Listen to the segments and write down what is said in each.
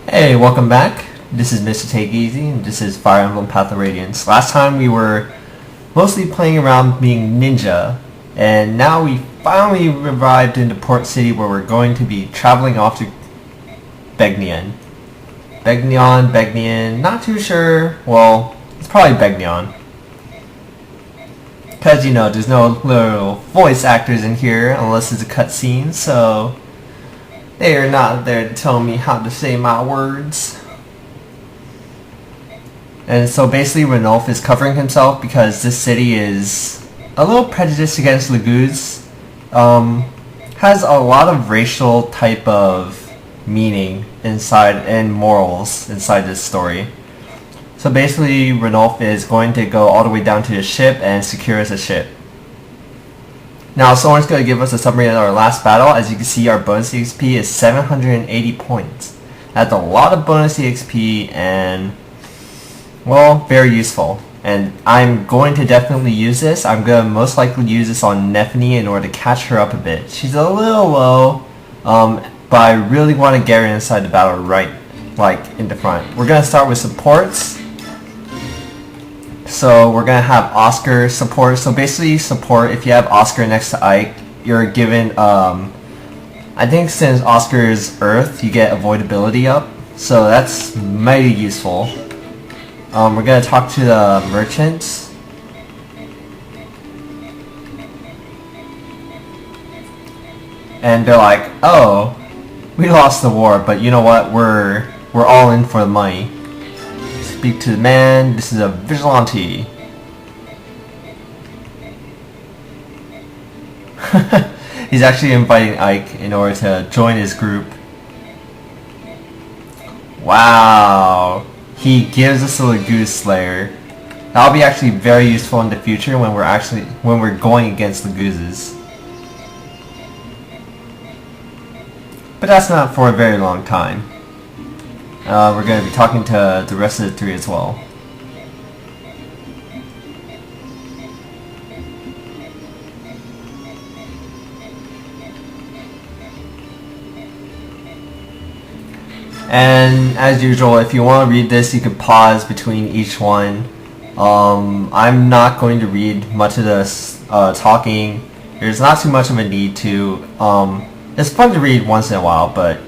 Hey, welcome back. This is Mr. Take Easy, and this is Fire Emblem Path of Radiance. Last time we were mostly playing around being ninja, and now we finally arrived into Port City where we're going to be traveling off to Begnion. Begnion, not too sure. Well, it's probably Begnion. Because, you know, there's no little voice actors in here unless it's a cutscene, so they are not there to tell me how to say my words. And so basically Ranulf is covering himself because this city is a little prejudiced against Laguz. Has a lot of racial type of meaning inside and morals inside this story. So basically Ranulf is going to go all the way down to the ship and secure us a ship. Now someone's going to give us a summary of our last battle. As you can see, our bonus EXP is 780 points. That's a lot of bonus EXP and, well, very useful. And I'm going to definitely use this. I'm going to most likely use this on Nephany in order to catch her up a bit. She's a little low, but I really want to get her inside the battle right, like, in the front. We're going to start with supports. So we're going to have Oscar support. So basically support, if you have Oscar next to Ike, you're given, I think since Oscar is Earth, you get avoidability up. So that's mighty useful. We're going to talk to the merchants. And they're like, oh, we lost the war, but you know what, we're all in for the money. Speak to the man, this is a vigilante. He's actually inviting Ike in order to join his group. Wow. He gives us a Laguz Slayer. That'll be actually very useful in the future when we're going against Laguzes. But that's not for a very long time. We're going to be talking to the rest of the three as well. And as usual, if you want to read this, you can pause between each one. I'm not going to read much of this talking. There's not too much of a need to. It's fun to read once in a while, but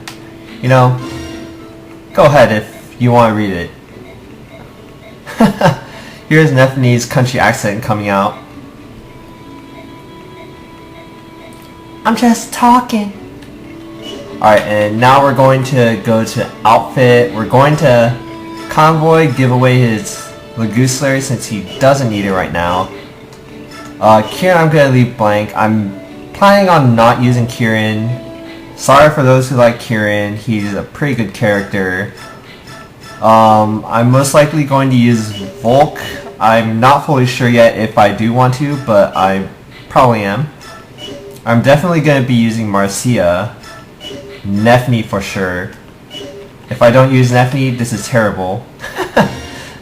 you know, go ahead if you want to read it. Here's Nephany's country accent coming out. I'm just talking. Alright, and now we're going to go to outfit. We're going to convoy, give away his Laguz Slayer since he doesn't need it right now. Kieran I'm going to leave blank. I'm planning on not using Kieran. Sorry for those who like Kieran, he's a pretty good character. I'm most likely going to use Volk. I'm not fully sure yet if I do want to, but I probably am. I'm definitely going to be using Marcia. Nephany for sure. If I don't use Nephany, this is terrible.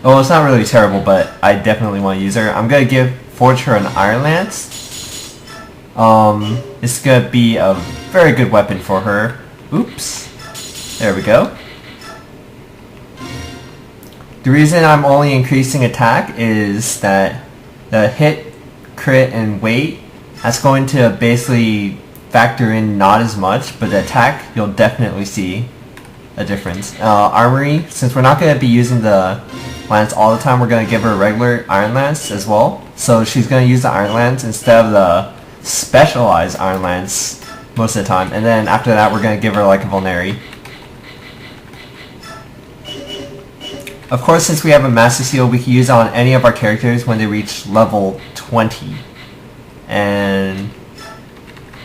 Well, it's not really terrible, but I definitely want to use her. I'm going to forge her an Iron Lance. It's going to be a very good weapon for her. Oops. There we go. The reason I'm only increasing attack is that the hit, crit, and weight, that's going to basically factor in not as much, but the attack, you'll definitely see a difference. Armory, since we're not going to be using the lance all the time, we're going to give her a regular Iron Lance as well. So she's going to use the Iron Lance instead of the specialized Iron Lance most of the time. And then after that, we're going to give her like a Vulneri. Of course, since we have a Master Seal, we can use it on any of our characters when they reach level 20. And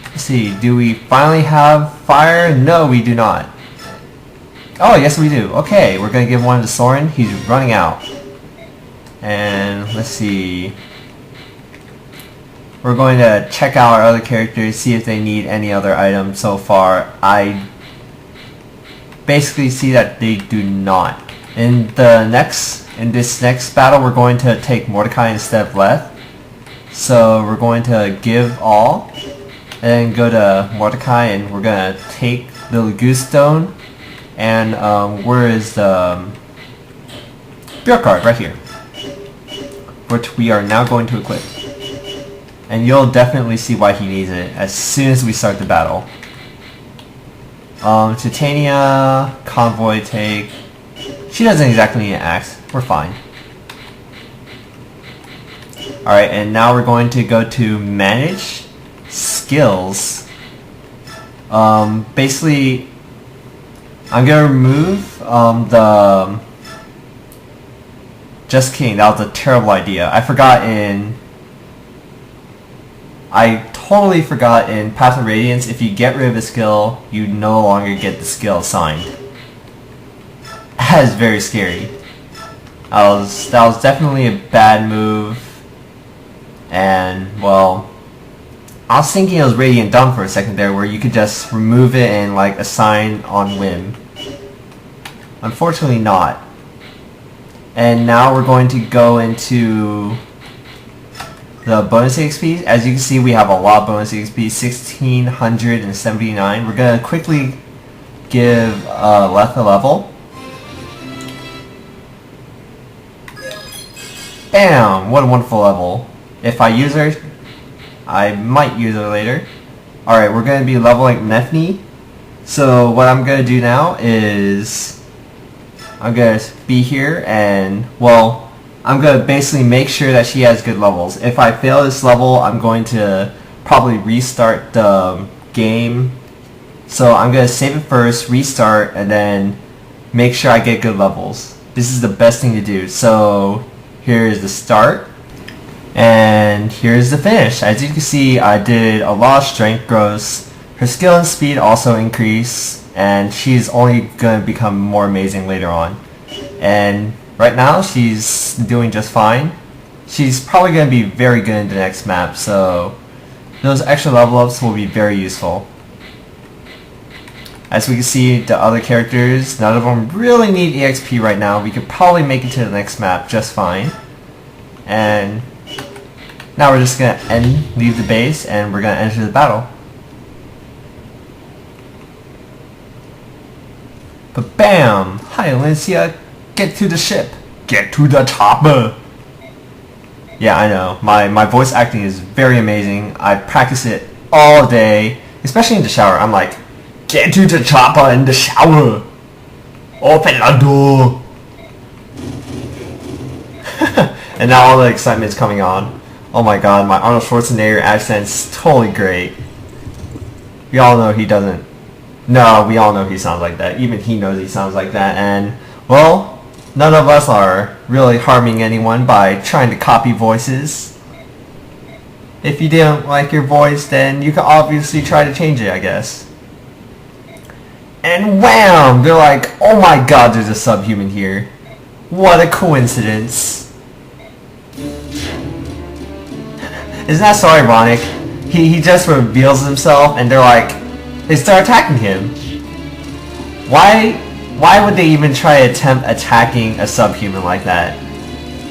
let's see, do we finally have fire? No, we do not. Oh, yes we do. Okay, we're going to give one to Soren. He's running out. And let's see. We're going to check out our other characters, see if they need any other items. So far, I basically see that they do not. In this next battle, we're going to take Mordecai instead of Leth. So we're going to give all, and then go to Mordecai, and we're going to take the Laguz Stone, And where is the build card? Right here. Which we are now going to equip. And you'll definitely see why he needs it as soon as we start the battle. Titania, Convoy take. She doesn't exactly need an axe. We're fine. Alright, and now we're going to go to Manage Skills. Basically, I'm going to remove the... Just kidding, that was a terrible idea. I totally forgot in Path of Radiance, if you get rid of a skill, you no longer get the skill assigned. That is very scary. That was definitely a bad move. And, well, I was thinking it was Radiant Dumb for a second there, where you could just remove it and, like, assign on whim. Unfortunately not. And now we're going to go into the bonus XP. As you can see, we have a lot of bonus XP, 1679. We're going to quickly give Leth a level. Bam! What a wonderful level. If I use her, I might use her later. Alright, we're going to be leveling Nephne. So what I'm going to do now is I'm going to be here and, well, I'm going to basically make sure that she has good levels. If I fail this level, I'm going to probably restart the game. So I'm going to save it first, restart, and then make sure I get good levels. This is the best thing to do. So here's the start. And here's the finish. As you can see, I did a lot of strength growths. Her skill and speed also increase. And she's only going to become more amazing later on. And right now, she's doing just fine. She's probably going to be very good in the next map, so those extra level ups will be very useful. As we can see, the other characters, none of them really need EXP right now. We could probably make it to the next map just fine. And now we're just going to leave the base, and we're going to enter the battle. But bam! Hi, Alicia. Get to the ship. Get to the chopper. Yeah, I know. My voice acting is very amazing. I practice it all day, especially in the shower. I'm like, get to the chopper in the shower. Open the door. And now all the excitement's coming on. Oh my god, my Arnold Schwarzenegger accent's totally great. We all know he doesn't. No, we all know he sounds like that. Even he knows he sounds like that. And, well, none of us are really harming anyone by trying to copy voices. If you didn't like your voice, then you can obviously try to change it, I guess. And wham! They're like, oh my god, there's a subhuman here. What a coincidence. Isn't that so ironic? He just reveals himself and they're like, they start attacking him. Why would they even try to attempt attacking a subhuman like that?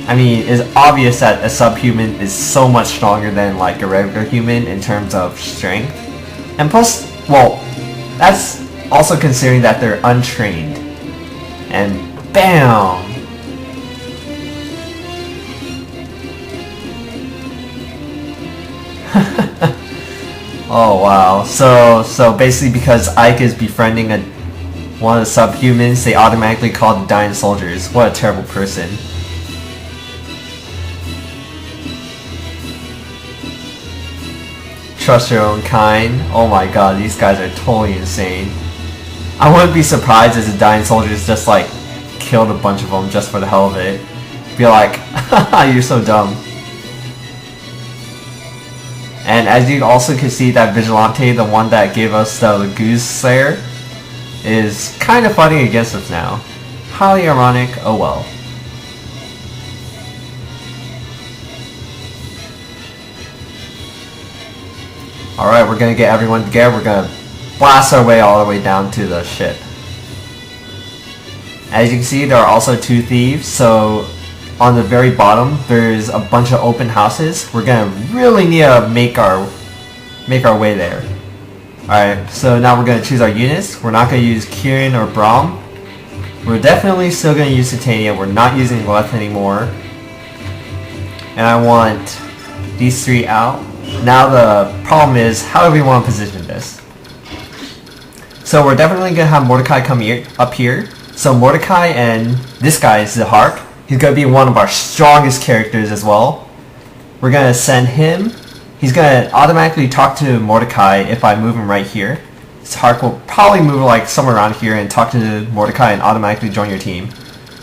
I mean, it's obvious that a subhuman is so much stronger than like a regular human in terms of strength. And plus, well, that's also considering that they're untrained. And bam! Oh wow. So basically because Ike is befriending one of the subhumans, they automatically call the dying soldiers. What a terrible person. Trust your own kind. Oh my god, these guys are totally insane. I wouldn't be surprised if the dying soldiers just like killed a bunch of them just for the hell of it. Be like, haha, you're so dumb. And as you also can see, that Vigilante, the one that gave us the Goose Slayer, is kind of fighting against us now. Highly ironic, oh well. Alright, we're gonna get everyone together, we're gonna blast our way all the way down to the ship. As you can see, there are also two thieves, so on the very bottom, there's a bunch of open houses. We're gonna really need to make our way there. Alright, so now we're going to choose our units. We're not going to use Kieran or Braum. We're definitely still going to use Titania. We're not using Leth anymore. And I want these three out. Now the problem is, how do we want to position this? So we're definitely going to have Mordecai come up here. So Mordecai and this guy is the Hark. He's going to be one of our strongest characters as well. We're going to send him. He's going to automatically talk to Mordecai if I move him right here. This Hark will probably move like somewhere around here and talk to Mordecai and automatically join your team.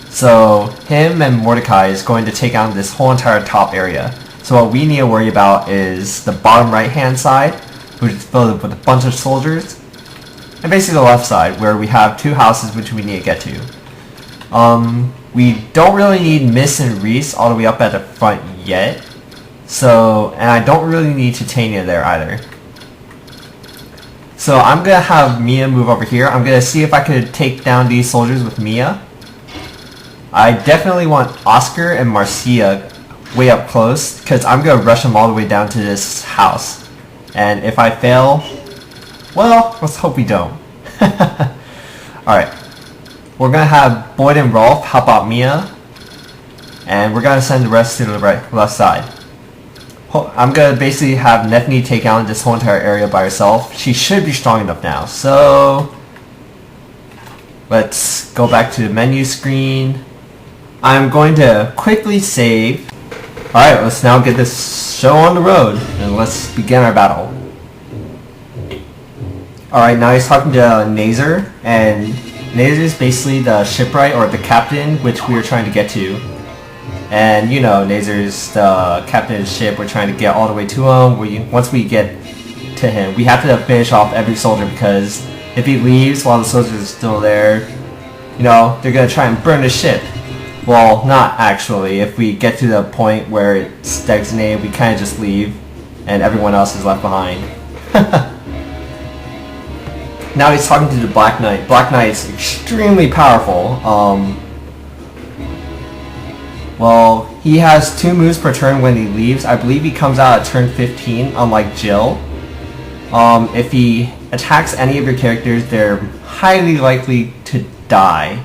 So him and Mordecai is going to take on this whole entire top area. So what we need to worry about is the bottom right hand side, which is filled with a bunch of soldiers. And basically the left side, where we have two houses which we need to get to. We don't really need Miss and Reese all the way up at the front yet. So, and I don't really need Titania there either. So I'm going to have Mia move over here. I'm going to see if I could take down these soldiers with Mia. I definitely want Oscar and Marcia way up close, because I'm going to rush them all the way down to this house. And if I fail, well, let's hope we don't. Alright. We're going to have Boyd and Rolf help out Mia. And we're going to send the rest to the left side. I'm going to basically have Nefni take on this whole entire area by herself. She should be strong enough now. So let's go back to the menu screen. I'm going to quickly save. Alright, let's now get this show on the road. And let's begin our battle. Alright, now he's talking to Nazer. And Nazer is basically the shipwright or the captain, which we are trying to get to. And you know, Nazer's the captain of the ship. We're trying to get all the way to him. Once we get to him, we have to finish off every soldier, because if he leaves while the soldiers are still there, you know, they're going to try and burn the ship. Well, not actually. If we get to the point where it's designated, we kind of just leave and everyone else is left behind. Now he's talking to the Black Knight. Black Knight is extremely powerful. Well, he has 2 moves per turn when he leaves. I believe he comes out at turn 15, unlike Jill. If he attacks any of your characters, they're highly likely to die.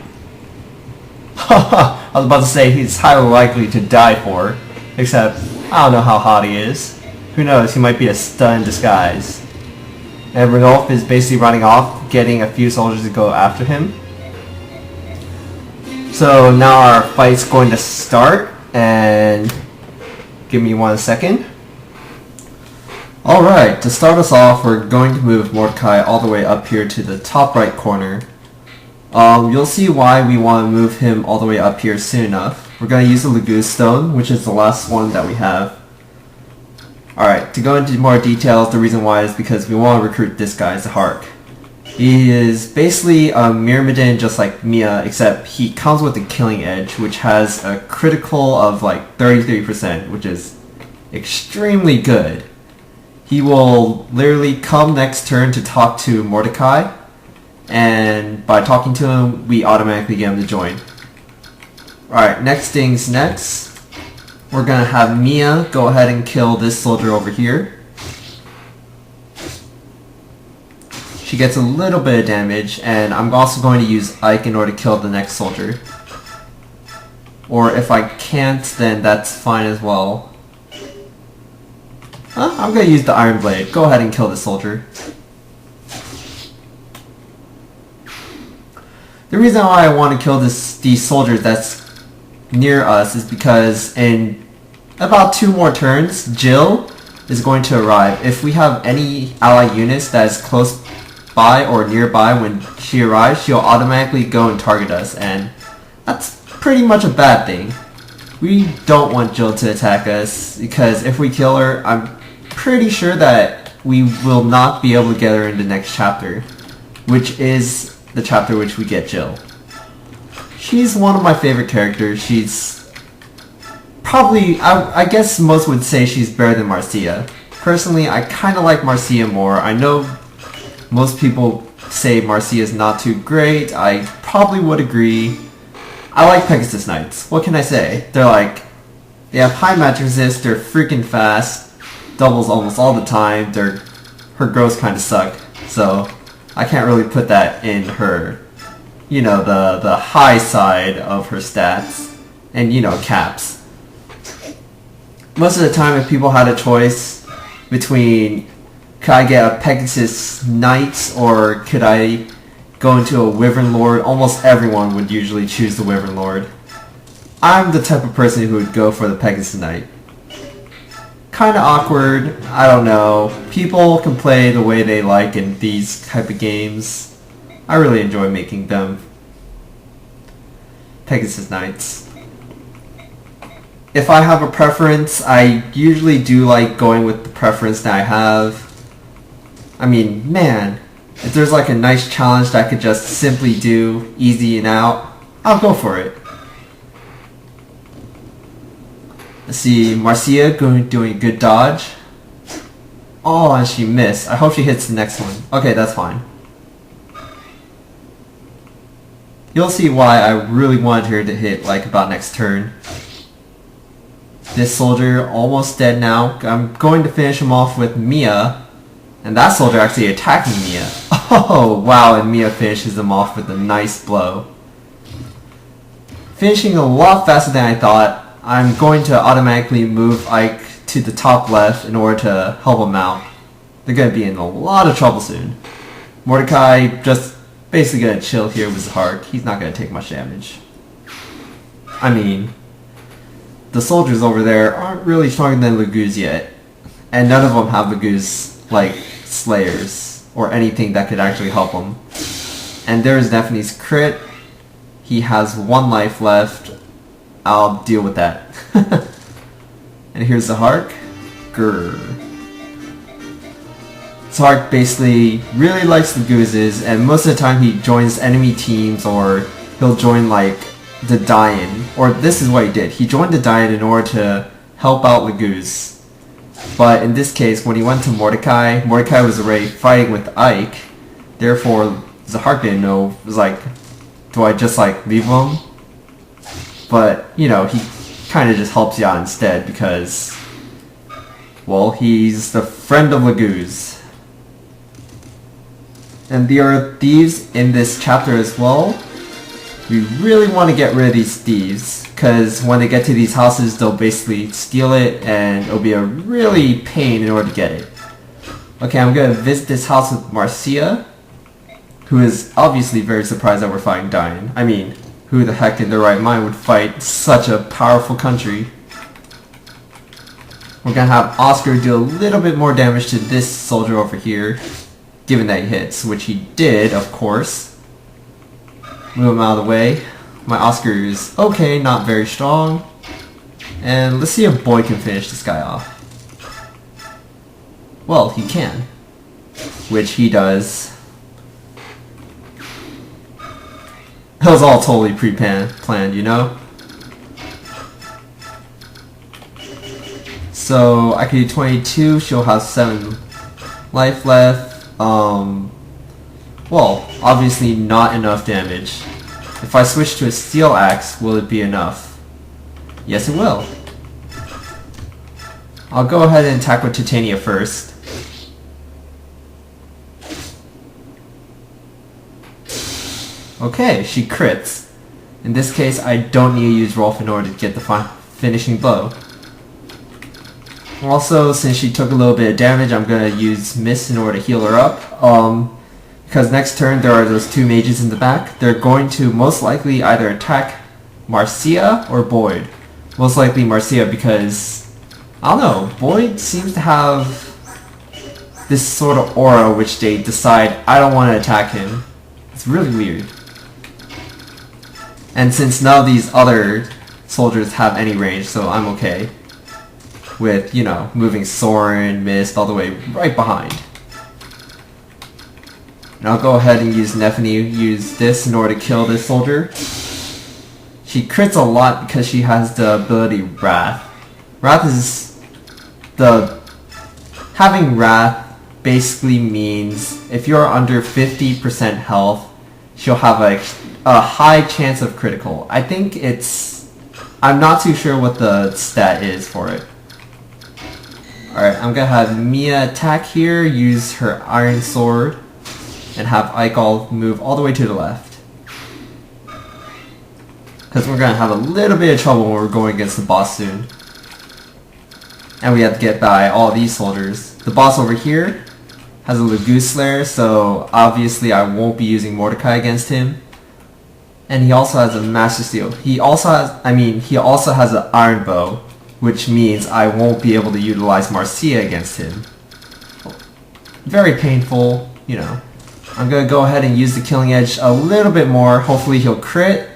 I was about to say he's highly likely to die for, except I don't know how hot he is. Who knows, he might be a stud in disguise. And Renolf is basically running off, getting a few soldiers to go after him. So now our fight's going to start, and give me 1 second. Alright, to start us off, we're going to move Mordecai all the way up here to the top right corner. You'll see why we want to move him all the way up here soon enough. We're going to use the Laguz Stone, which is the last one that we have. Alright, to go into more details, the reason why is because we want to recruit this guy as a Hark. He is basically a Myrmidon just like Mia, except he comes with a killing edge, which has a critical of like 33%, which is extremely good. He will literally come next turn to talk to Mordecai, and by talking to him, we automatically get him to join. Alright, next things next. We're going to have Mia go ahead and kill this soldier over here. She gets a little bit of damage, and I'm also going to use Ike in order to kill the next soldier. Or if I can't, then that's fine as well. I'm going to use the Iron Blade. Go ahead and kill this soldier. The reason why I want to kill these soldiers that's near us is because in about 2 more turns, Jill is going to arrive. If we have any ally units that is close by or nearby when she arrives, she'll automatically go and target us, and that's pretty much a bad thing. We don't want Jill to attack us, because if we kill her, I'm pretty sure that we will not be able to get her in the next chapter, which is the chapter which we get Jill. She's one of my favorite characters. She's probably, I guess most would say she's better than Marcia. Personally, I kind of like Marcia more. I know most people say Marcia is not too great. I probably would agree. I like Pegasus Knights. What can I say? They have high match resist, they're freaking fast, doubles almost all the time, her growths kind of suck. So I can't really put that in her, you know, the high side of her stats and, you know, caps. Most of the time, if people had a choice between could I get a Pegasus Knight or could I go into a Wyvern Lord, almost everyone would usually choose the Wyvern Lord. I'm the type of person who would go for the Pegasus Knight. Kinda awkward, I don't know. People can play the way they like in these type of games. I really enjoy making them. Pegasus Knights. If I have a preference, I usually do like going with the preference that I have. I mean, man, if there's like a nice challenge that I could just simply do, easy and out, I'll go for it. Let's see, Marcia doing a good dodge. Oh, and she missed. I hope she hits the next one. Okay, that's fine. You'll see why I really wanted her to hit like about next turn. This soldier almost dead now. I'm going to finish him off with Mia. And that soldier actually attacking Mia. Oh, wow, and Mia finishes him off with a nice blow. Finishing a lot faster than I thought. I'm going to automatically move Ike to the top left in order to help him out. They're going to be in a lot of trouble soon. Mordecai just basically going to chill here with Zahark. He's not going to take much damage. I mean, the soldiers over there aren't really stronger than Laguz yet. And none of them have Laguz, like, Slayers or anything that could actually help him. And there's Nephine's crit. He has 1 life left. I'll deal with that. And here's Zahark. Grrr. Zahark basically really likes the Goozes, and most of the time he joins enemy teams or he'll join like the Dian. Or this is what he did. He joined the Dian in order to help out Laguz. But in this case, when he went to Mordecai, Mordecai was already fighting with Ike. Therefore, Zahark didn't know. Was like, do I just like leave him? But, you know, he kind of just helps you out instead because, well, he's the friend of Laguz. And there are thieves in this chapter as well. We really want to get rid of these thieves because when they get to these houses, they'll basically steal it and it'll be a really pain in order to get it. Okay, I'm going to visit this house with Marcia, who is obviously very surprised that we're fighting Dian. I mean, who the heck in their right mind would fight such a powerful country? We're gonna have Oscar do a little bit more damage to this soldier over here, given that he hits, which he did, of course. Move him out of the way. My Oscar is okay, not very strong. And let's see if Boy can finish this guy off. Well, he can. Which he does. It was all totally pre-planned, you know? So, I can do 22, she'll have 7 life left. Well, obviously not enough damage. If I switch to a steel axe, will it be enough? Yes, it will. I'll go ahead and attack with Titania first. Okay, she crits. In this case, I don't need to use Rolf in order to get the finishing blow. Also, since she took a little bit of damage, I'm going to use Mist in order to heal her up. Because next turn there are those 2 mages in the back. They're going to most likely either attack Marcia or Boyd. Most likely Marcia because, I don't know, Boyd seems to have this sort of aura which they decide, I don't want to attack him. It's really weird. And since none of these other soldiers have any range, so I'm okay with, you know, moving Soren, Mist all the way right behind. And I'll go ahead and use Nephine, use this in order to kill this soldier. She crits a lot because she has the ability Wrath. Wrath is having Wrath basically means if you're under 50% health, she'll have a high chance of critical. I think it's, I'm not too sure what the stat is for it. Alright, I'm gonna have Mia attack here, use her Iron Sword. and have Ike all move all the way to the left. Because we're going to have a little bit of trouble when we're going against the boss soon. And we have to get by all these soldiers. The boss over here has a Lagoon Slayer, so obviously I won't be using Mordecai against him. And he also has a Master Steel. He also has an Iron Bow, which means I won't be able to utilize Marcia against him. Very painful, you know. I'm going to go ahead and use the Killing Edge a little bit more. Hopefully he'll crit.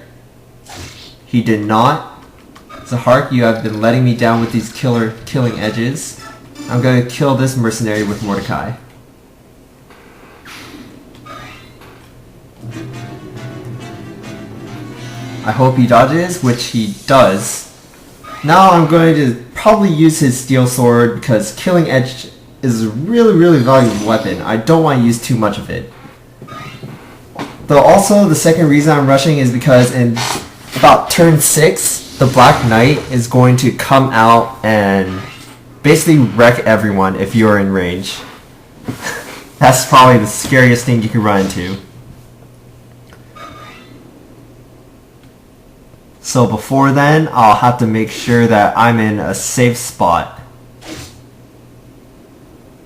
He did not. Zahark, you have been letting me down with these killing edges. I'm going to kill this mercenary with Mordecai. I hope he dodges, which he does. Now I'm going to probably use his Steel Sword because Killing Edge is a really valuable weapon. I don't want to use too much of it. Though also the second reason I'm rushing is because in about turn 6, the Black Knight is going to come out and basically wreck everyone if you're in range. That's probably the scariest thing you can run into. So before then, I'll have to make sure that I'm in a safe spot.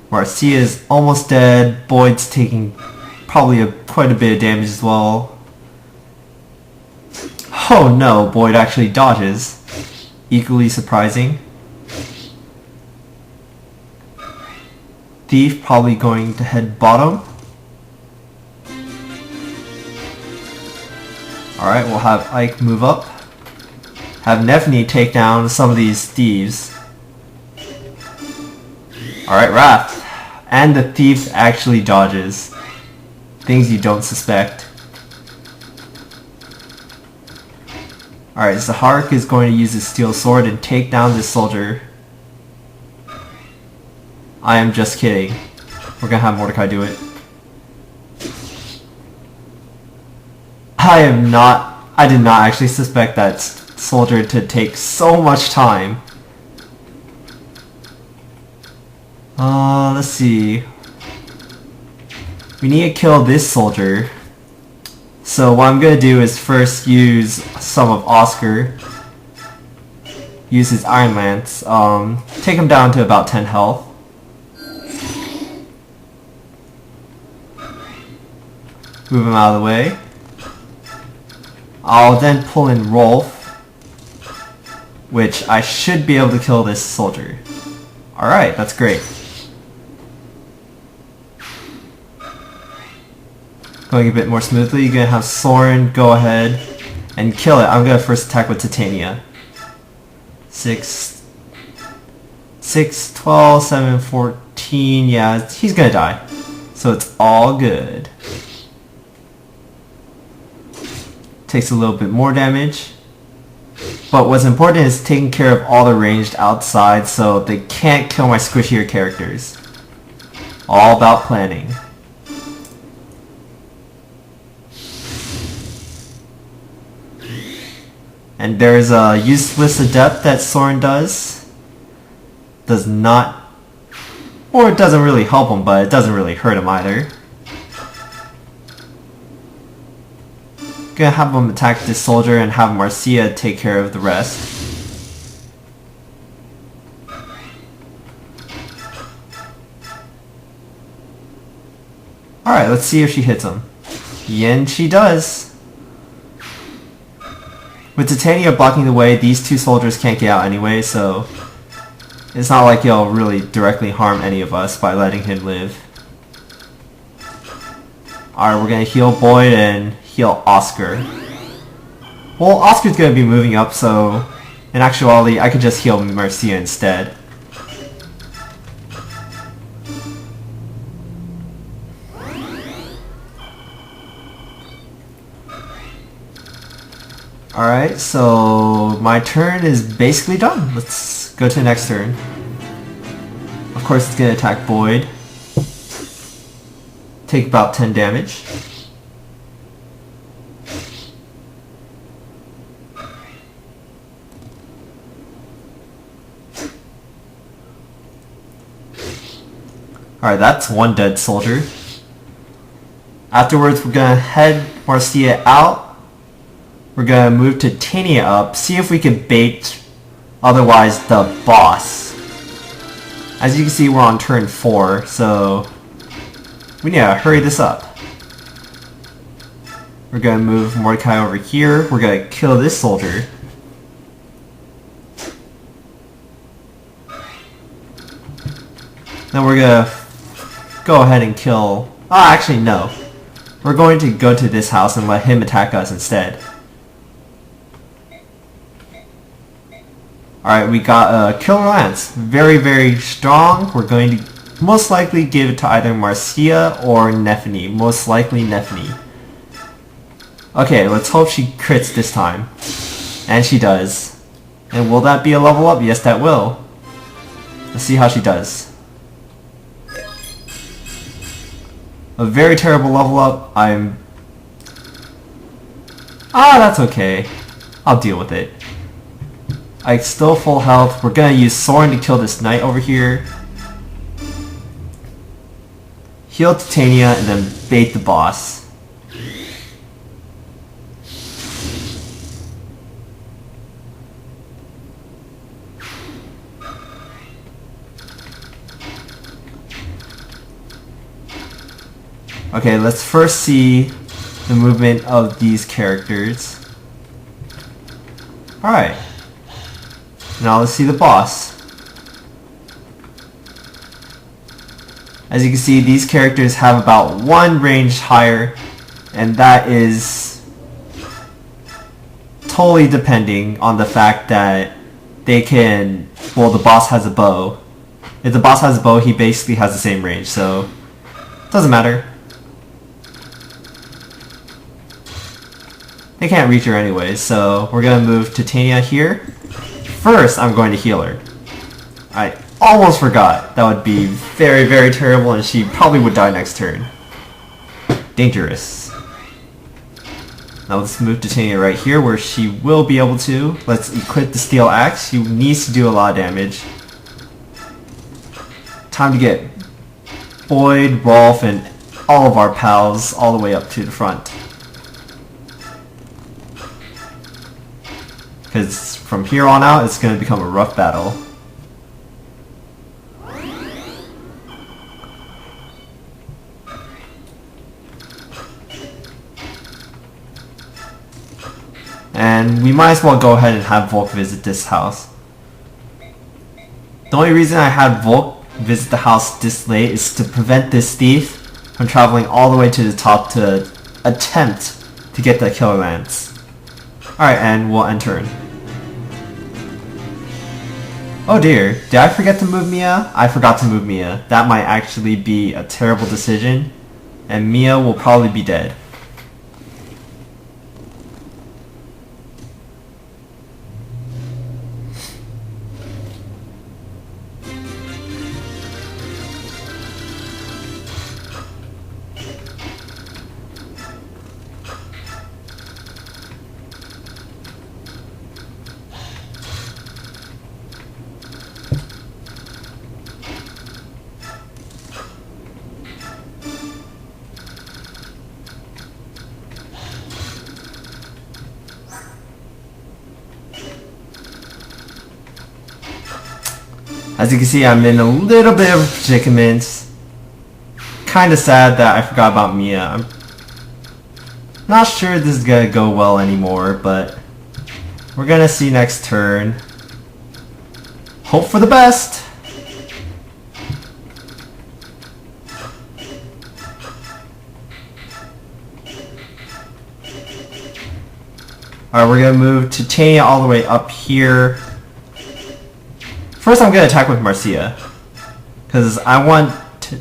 Marcia is almost dead. Boyd's taking probably quite a bit of damage as well. Oh no, Boyd actually dodges. Equally surprising. Thief probably going to head bottom. Alright, we'll have Ike move up. Have Nephany take down some of these thieves. Alright, Wrath. And the thief actually dodges. Things you don't suspect. Alright, Zahark is going to use his Steel Sword and take down this soldier. I am just kidding. We're gonna have Mordecai do it. I did not actually suspect that soldier to take so much time. Let's see. We need to kill this soldier. So what I'm gonna do is first use some of Oscar. Use his Iron Lance. Take him down to about 10 health. Move him out of the way. I'll then pull in Rolf, which I should be able to kill this soldier. Alright, that's great. Going a bit more smoothly, you're going to have Soren go ahead and kill it. I'm going to first attack with Titania. 6, 12, 7, 14, yeah, he's going to die. So it's all good. Takes a little bit more damage. But what's important is taking care of all the ranged outside so they can't kill my squishier characters. All about planning. And there's a useless adept that Soren does. Does not... Or it doesn't really help him, but it doesn't really hurt him either. Gonna have him attack this soldier and have Marcia take care of the rest. Alright, let's see if she hits him. And she does. With Titania blocking the way, these two soldiers can't get out anyway, so it's not like he'll really directly harm any of us by letting him live. Alright, we're gonna heal Boyd and heal Oscar. Well, Oscar's gonna be moving up, so in actuality, I could just heal Marcia instead. Alright, so my turn is basically done. Let's go to the next turn. Of course, it's gonna attack Boyd. Take about 10 damage. Alright, that's one dead soldier. Afterwards, we're gonna head Marcia out. We're gonna move Titania up, see if we can bait otherwise the boss. As you can see, we're on turn 4, so we need to hurry this up. We're gonna move Mordecai over here. We're gonna kill this soldier. Then we're gonna go ahead and kill... Oh, actually no. We're going to go to this house and let him attack us instead. Alright, we got a Killer Lance. Very, very strong. We're going to most likely give it to either Marcia or Nephany. Most likely Nephany. Okay, let's hope she crits this time. And she does. And will that be a level up? Yes, that will. Let's see how she does. A very terrible level up. That's okay. I'll deal with it. I'm still full health. We're gonna use Soren to kill this knight over here. Heal Titania and then bait the boss. Okay, let's first see the movement of these characters. Alright. Now let's see the boss. As you can see, these characters have about one range higher, and that is totally depending on the fact that they can... Well, the boss has a bow. If the boss has a bow, he basically has the same range, so it doesn't matter. They can't reach her anyway, so we're gonna move Titania here. First, I'm going to heal her. I almost forgot. That would be very, very terrible, and she probably would die next turn. Dangerous. Now let's move Titania right here, where she will be able to. Let's equip the steel axe. She needs to do a lot of damage. Time to get Boyd, Rolf, and all of our pals all the way up to the front. Because from here on out, it's going to become a rough battle. And we might as well go ahead and have Volk visit this house. The only reason I had Volk visit the house this late is to prevent this thief from traveling all the way to the top to attempt to get the Killer Lance. Alright, and we'll end turn. Oh dear, did I forget to move Mia? I forgot to move Mia. That might actually be a terrible decision, and Mia will probably be dead. As you can see, I'm in a little bit of a predicament. Kinda sad that I forgot about Mia. I'm not sure this is gonna go well anymore, but we're gonna see next turn. Hope for the best! Alright, we're gonna move Titania all the way up here. First, I'm gonna attack with Marcia, because I want to...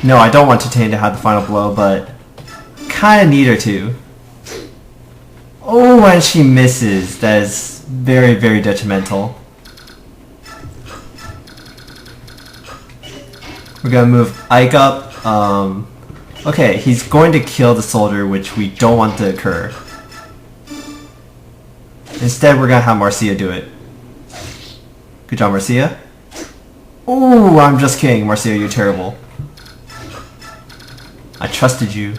No, I don't want Titania to have the final blow, but kinda need her to. Oh, and she misses. That is very, very detrimental. We're gonna move Ike up. Okay, he's going to kill the soldier, which we don't want to occur. Instead, we're gonna have Marcia do it. Good job, Marcia. Ooh, I'm just kidding. Marcia, you're terrible. I trusted you.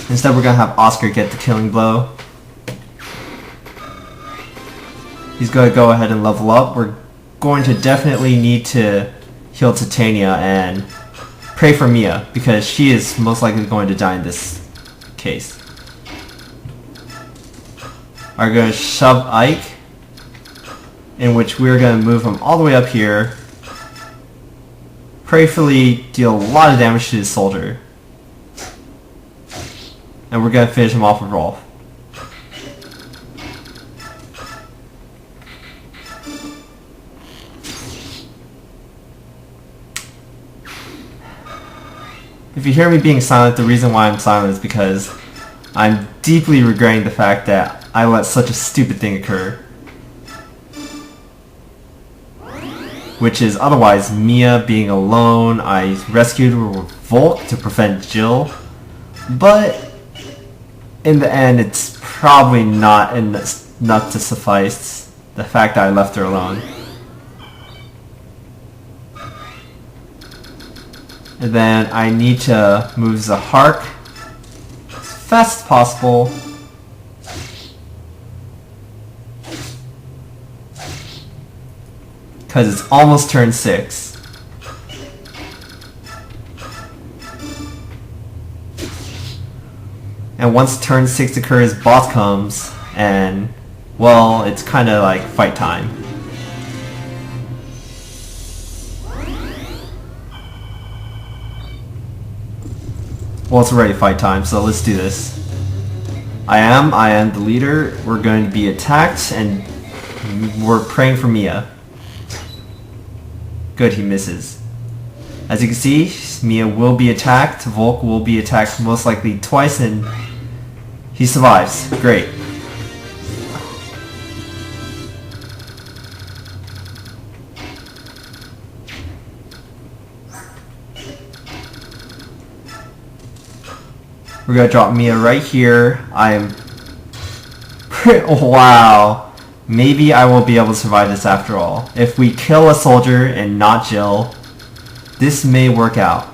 Instead, we're gonna have Oscar get the killing blow. He's gonna go ahead and level up. We're going to definitely need to heal Titania and pray for Mia, because she is most likely going to die in this case. Are going to shove Ike, in which we're going to move him all the way up here. Prayerfully deal a lot of damage to his soldier. And we're going to finish him off with Rolf. If you hear me being silent, the reason why I'm silent is because I'm deeply regretting the fact that I let such a stupid thing occur. Which is otherwise Mia being alone. I rescued her with Volk to prevent Jill. But in the end, it's probably not enough to suffice the fact that I left her alone. And then I need to move Zahark as fast as possible. Because it's almost turn 6. And once turn 6 occurs, boss comes, and, well, it's kind of like fight time. Well, it's already fight time, so let's do this. I am the leader. We're going to be attacked, and we're praying for Mia. Good, he misses. As you can see, Mia will be attacked. Volk will be attacked most likely twice, and he survives. Great. We're gonna drop Mia right here. Wow. Maybe I will be able to survive this after all. If we kill a soldier and not Jill, this may work out.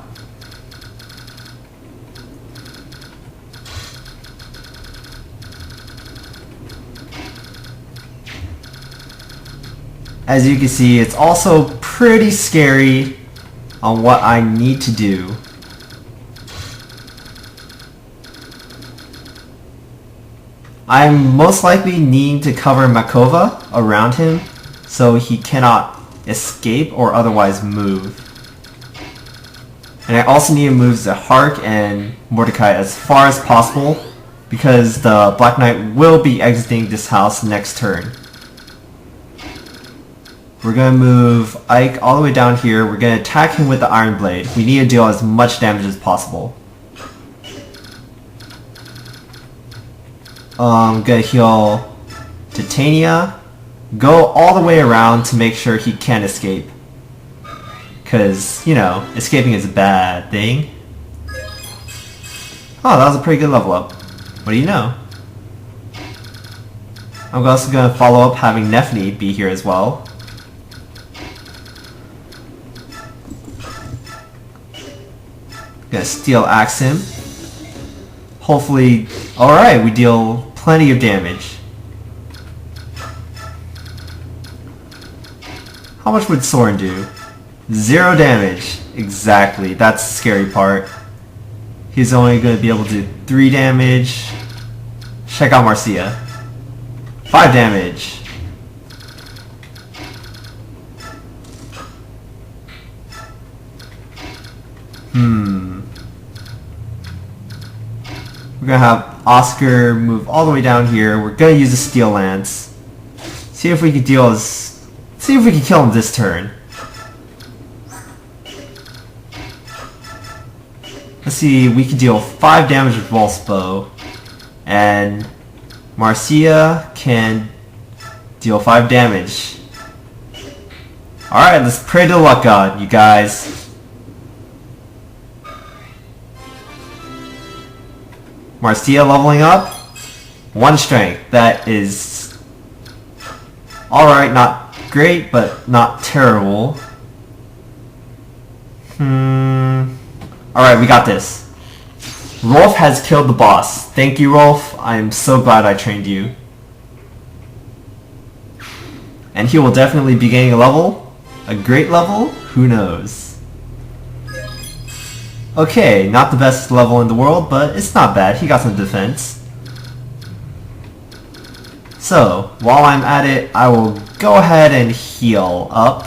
As you can see, it's also pretty scary on what I need to do. I'm most likely needing to cover Makova around him so he cannot escape or otherwise move. And I also need to move Zahark and Mordecai as far as possible because the Black Knight will be exiting this house next turn. We're going to move Ike all the way down here. We're going to attack him with the Iron Blade. We need to deal as much damage as possible. I'm gonna heal Titania. Go all the way around to make sure he can't escape. Cause, you know, escaping is a bad thing. Oh, that was a pretty good level up. What do you know? I'm also gonna follow up having Nephne be here as well. Gonna Steel Axe him. Hopefully, alright, we deal plenty of damage. How much would Soren do? 0 damage. Exactly, that's the scary part. He's only going to be able to do 3 damage. Check out Marcia. 5 damage. We're going to have Oscar move all the way down here. We're going to use a Steel Lance. See if we can kill him this turn. Let's see, we can deal 5 damage with Volk's bow. And Marcia can deal 5 damage. Alright, let's pray to the luck god, you guys. Marcia leveling up. 1 strength. That is alright, not great, but not terrible. Alright, we got this. Rolf has killed the boss. Thank you, Rolf. I'm so glad I trained you. And he will definitely be gaining a level. A great level? Who knows? Okay, not the best level in the world, but it's not bad. He got some defense. So, while I'm at it, I will go ahead and heal up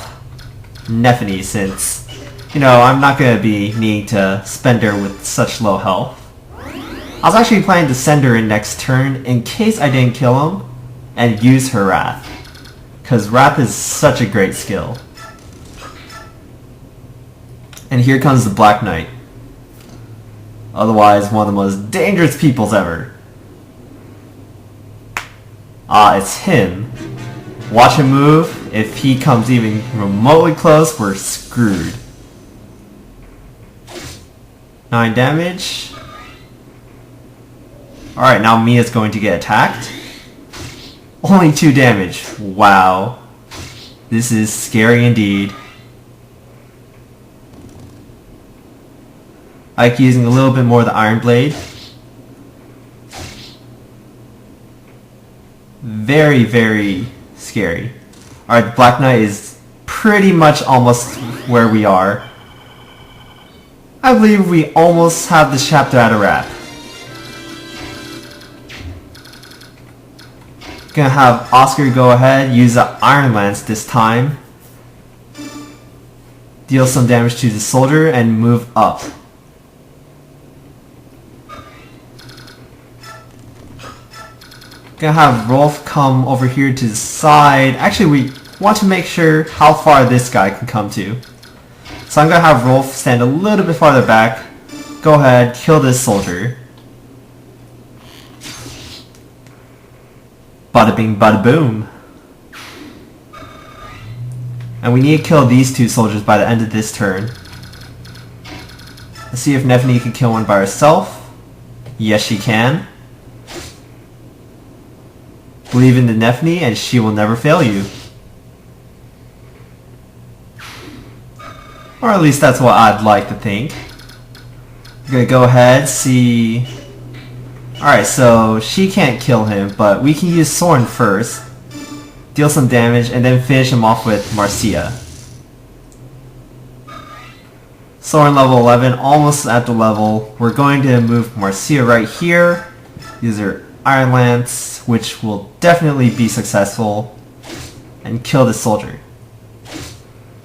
Nephany since, I'm not going to be needing to spend her with such low health. I was actually planning to send her in next turn in case I didn't kill him and use her Wrath. Because Wrath is such a great skill. And here comes the Black Knight. Otherwise, one of the most dangerous peoples ever. Ah, it's him. Watch him move. If he comes even remotely close, we're screwed. 9 damage. Alright, now Mia's going to get attacked. Only 2 damage. Wow. This is scary indeed. Ike using a little bit more of the Iron Blade. Very, very scary. Alright, the Black Knight is pretty much almost where we are. I believe we almost have this chapter at a wrap. Gonna have Oscar go ahead, use the Iron Lance this time. Deal some damage to the soldier and move up. Gonna have Rolf come over here to the side. Actually, we want to make sure how far this guy can come to. So I'm gonna have Rolf stand a little bit farther back. Go ahead, kill this soldier. Bada bing, bada boom. And we need to kill these 2 soldiers by the end of this turn. Let's see if Nephany can kill one by herself. Yes, she can. Believe in the Nephany and she will never fail you. Or at least that's what I'd like to think. I'm gonna go ahead, see... Alright, so she can't kill him, but we can use Soren first. Deal some damage, and then finish him off with Marcia. Soren level 11, almost at the level. We're going to move Marcia right here. Use her Iron Lance, which will definitely be successful. And kill this soldier.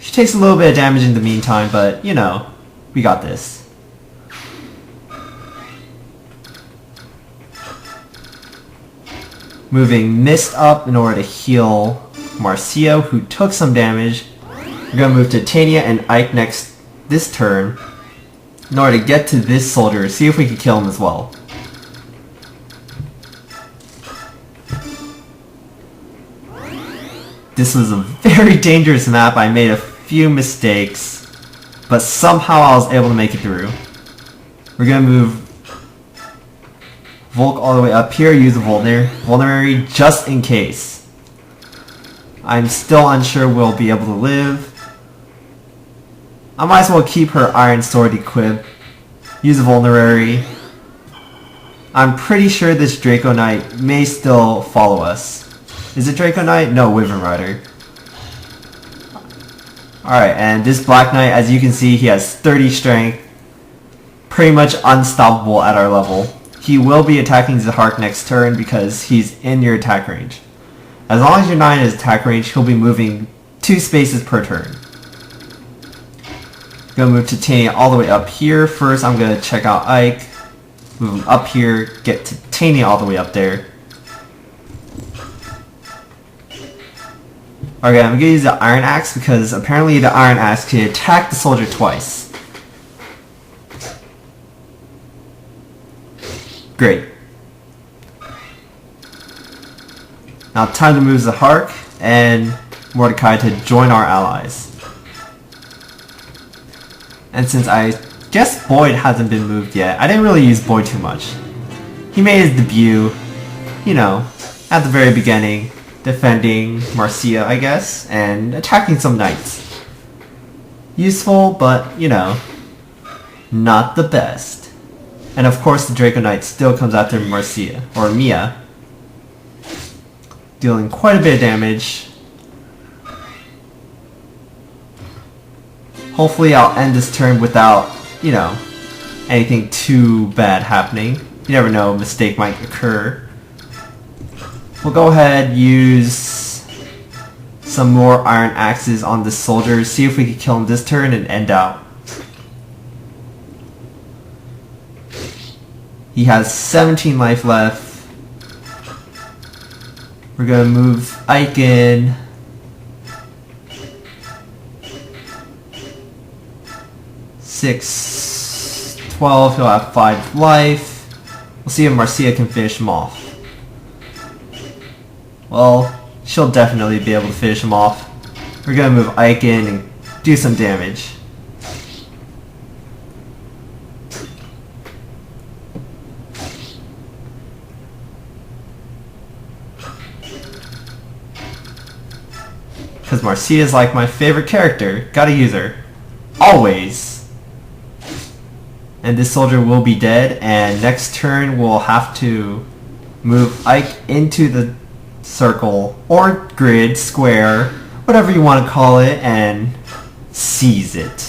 She takes a little bit of damage in the meantime, but, we got this. Moving Mist up in order to heal Marcia, who took some damage. We're going to move Titania and Ike this turn in order to get to this soldier, see if we can kill him as well. This was a very dangerous map. I made a few mistakes, but somehow I was able to make it through. We're going to move Volk all the way up here, use a vulnerary just in case. I'm still unsure we'll be able to live. I might as well keep her Iron Sword equipped. Use a vulnerary. I'm pretty sure this Draco Knight may still follow us. Is it Draco Knight? No, Wyvern Rider. Alright, and this Black Knight, as you can see, he has 30 strength. Pretty much unstoppable at our level. He will be attacking Zahark next turn because he's in your attack range. As long as you're not in his attack range, he'll be moving 2 spaces per turn. Gonna move Titania all the way up here. First, I'm gonna check out Ike. Move him up here, get Titania all the way up there. Okay, I'm gonna use the Iron Axe because apparently the Iron Axe can attack the soldier twice. Great. Now time to move Zahark and Mordecai to join our allies. And since I guess Boyd hasn't been moved yet, I didn't really use Boyd too much. He made his debut, at the very beginning, defending Marcia, I guess, and attacking some knights. Useful, but, you know, not the best. And of course the Draco Knight still comes after Marcia, or Mia, dealing quite a bit of damage. Hopefully I'll end this turn without, you know, anything too bad happening. You never know, a mistake might occur. We'll go ahead, use some more iron axes on this soldier, see if we can kill him this turn and end out. He has 17 life left. We're gonna move Ike in. Six, 12, he'll have 5 life. We'll see if Marcia can finish him off. Well, she'll definitely be able to finish him off. We're gonna move Ike in and do some damage. Because Marcia is like my favorite character. Gotta use her. Always. And this soldier will be dead, and next turn we'll have to move Ike into the circle, or grid, square, whatever you want to call it, and seize it.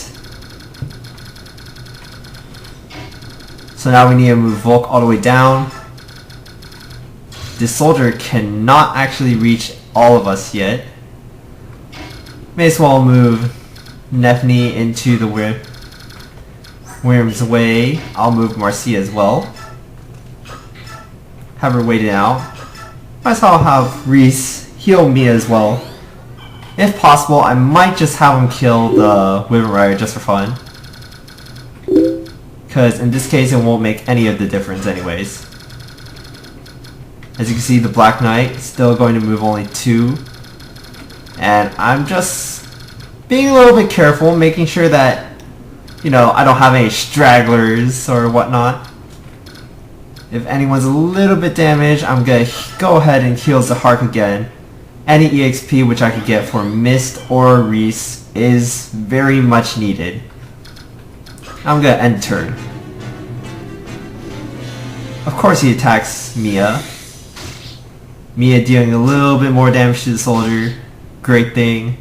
So now we need to move Volk all the way down. This soldier cannot actually reach all of us yet. May as well move Nephne into the Worm's way. I'll move Marcia as well. Have her wait it out. Might as well have Reese heal me as well. If possible, I might just have him kill the Wyvern Rider just for fun. Because in this case it won't make any of the difference anyways. As you can see, the Black Knight is still going to move only 2. And I'm just being a little bit careful, making sure that, you know, I don't have any stragglers or whatnot. If anyone's a little bit damaged, I'm gonna go ahead and heal Zahark again. Any EXP which I could get for Mist or Reese is very much needed. I'm gonna end turn. Of course he attacks Mia. Mia dealing a little bit more damage to the soldier. Great thing.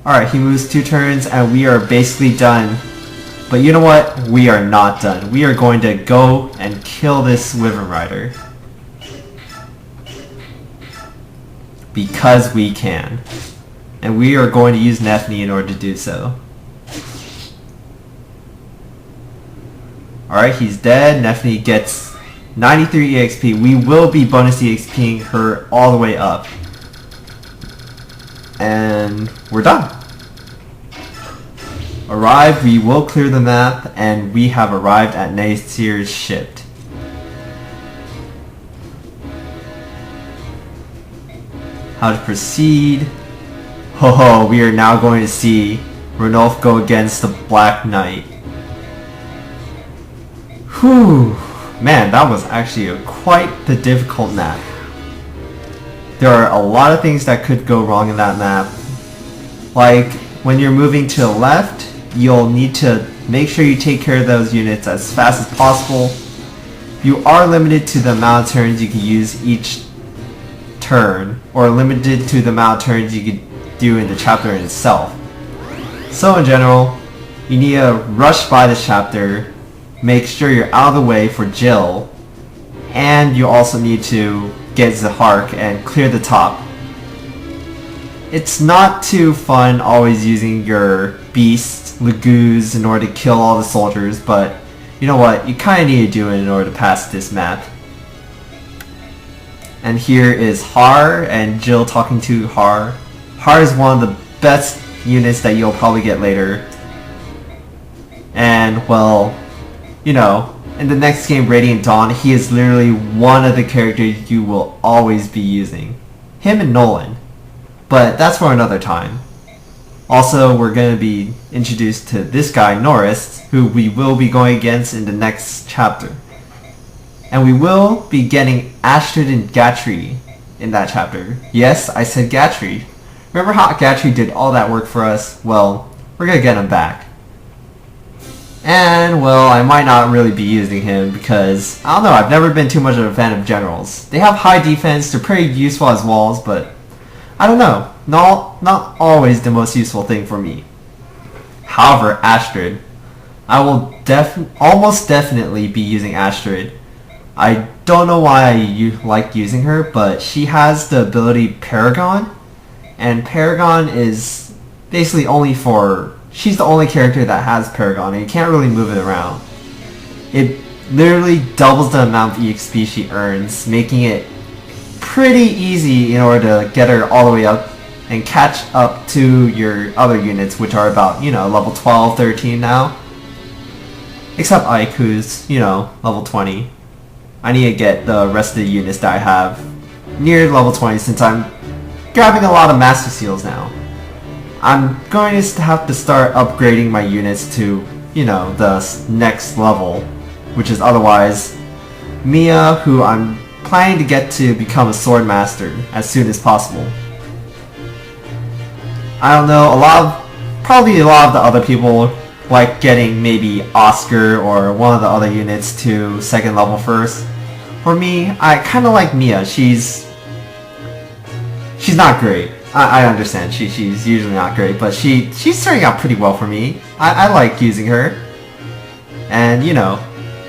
Alright, he moves 2 turns and we are basically done. But you know what? We are not done. We are going to go and kill this Wyvern Rider. Because we can. And we are going to use Nephne in order to do so. Alright, he's dead. Nephne gets 93 EXP. We will be bonus EXPing her all the way up. And we're done. Arrived, we will clear the map, and we have arrived at Naysir's ship. How to proceed? Ho ho, we are now going to see Ranulf go against the Black Knight. Whew, man, that was actually quite the difficult map. There are a lot of things that could go wrong in that map. Like, when you're moving to the left, you'll need to make sure you take care of those units as fast as possible. You are limited to the amount of turns you can use each turn, or limited to the amount of turns you can do in the chapter itself. So in general, you need to rush by the chapter, make sure you're out of the way for Jill, and you also need to get Zahark and clear the top. It's not too fun always using your beasts, Lagoos, in order to kill all the soldiers, but you know what, you kinda need to do it in order to pass this map. And here is Har and Jill talking to Har. Har is one of the best units that you'll probably get later. And well, you know, in the next game, Radiant Dawn, he is literally one of the characters you will always be using. Him and Nolan. But that's for another time. Also, we're going to be introduced to this guy, Norris, who we will be going against in the next chapter. And we will be getting Astrid and Gatry in that chapter. Yes, I said Gatry. Remember how Gatry did all that work for us? Well, we're gonna get him back. And, well, I might not really be using him because, I don't know, I've never been too much of a fan of generals. They have high defense, they're pretty useful as walls, but I don't know, not always the most useful thing for me. However, Astrid, I will almost definitely be using Astrid. I don't know why I like using her, but she has the ability Paragon, and Paragon is basically only for... She's the only character that has Paragon, and you can't really move it around. It literally doubles the amount of EXP she earns, making it pretty easy in order to get her all the way up and catch up to your other units, which are about, level 12, 13 now. Except Ike, who's, level 20. I need to get the rest of the units that I have near level 20 since I'm grabbing a lot of Master Seals now. I'm going to have to start upgrading my units to, the next level, which is otherwise Mia, who I'm planning to get to become a Sword Master as soon as possible. I don't know, probably a lot of the other people like getting maybe Oscar or one of the other units to second level first. For me, I kind of like Mia. She's not great. I understand she's usually not great, but she's turning out pretty well for me. I like using her. And,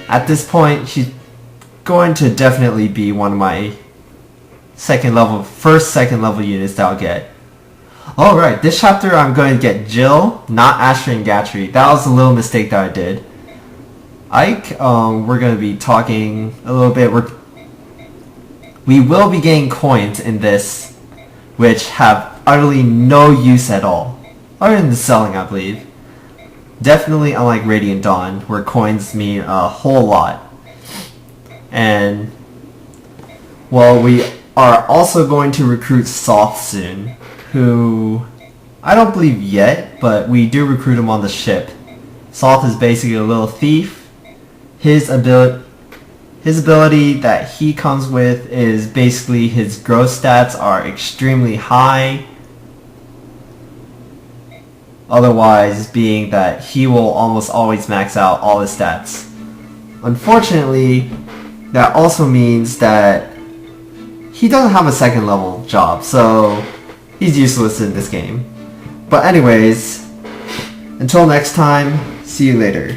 at this point, she's going to definitely be one of my first second level units that I'll get. Alright, this chapter I'm going to get Jill, not Astrid and Gatry. That was a little mistake that I did. Ike, we're going to be talking a little bit. We will be getting coins in this, which have utterly no use at all. Other than the selling, I believe. Definitely unlike Radiant Dawn, where coins mean a whole lot. And, well, we are also going to recruit Soth soon, who I don't believe yet, but we do recruit him on the ship. Soth is basically a little thief. His ability that he comes with is basically his growth stats are extremely high. Otherwise being that he will almost always max out all his stats. Unfortunately, that also means that he doesn't have a second level job, so he's useless in this game. But anyways, until next time, see you later.